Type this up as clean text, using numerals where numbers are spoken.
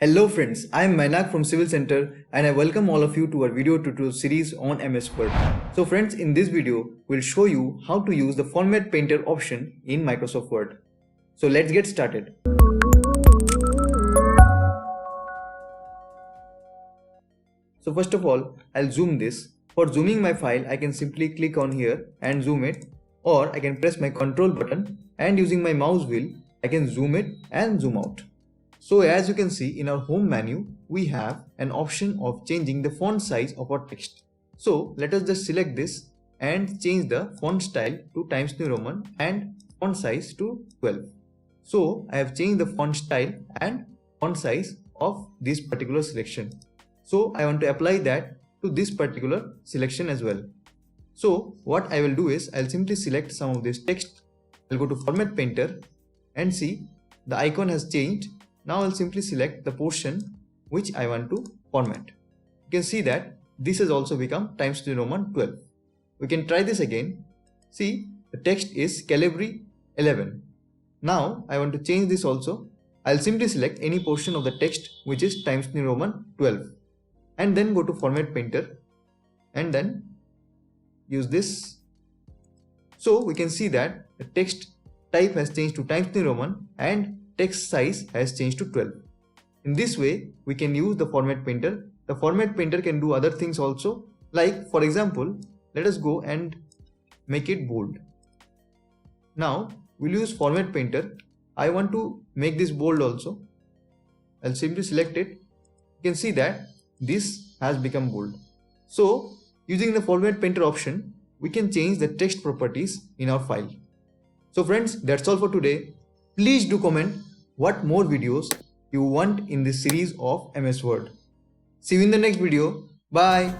Hello friends, I am Mainak from Civil Center and I welcome all of you to our video tutorial series on MS Word. So friends, in this video, we'll show you how to use the Format Painter option in Microsoft Word. So let's get started. So first of all, I'll zoom this. For zooming my file, I can simply click on here and zoom it, or I can press my control button and using my mouse wheel, I can zoom it and zoom out. So as you can see in our home menu, we have an option of changing the font size of our text. So let us just select this and change the font style to Times New Roman and font size to 12. So I have changed the font style and font size of this particular selection. So I want to apply that to this particular selection as well. So what I will do is I'll simply select some of this text. I'll go to Format Painter and see the icon has changed. Now I'll simply select the portion which I want to format. You can see that this has also become Times New Roman 12. We can try this again. See, the text is Calibri 11. Now I want to change this also. I'll simply select any portion of the text which is Times New Roman 12 and then go to Format Painter and then use this. So we can see that the text type has changed to Times New Roman and text size has changed to 12. In this way, we can use the Format Painter. The Format Painter can do other things also. Like for example, let us go and make it bold. Now we'll use Format Painter. I want to make this bold also. I'll simply select it. You can see that this has become bold. So using the Format Painter option, we can change the text properties in our file. So friends, that's all for today. Please do comment what more videos you want in this series of MS Word. See you in the next video. Bye.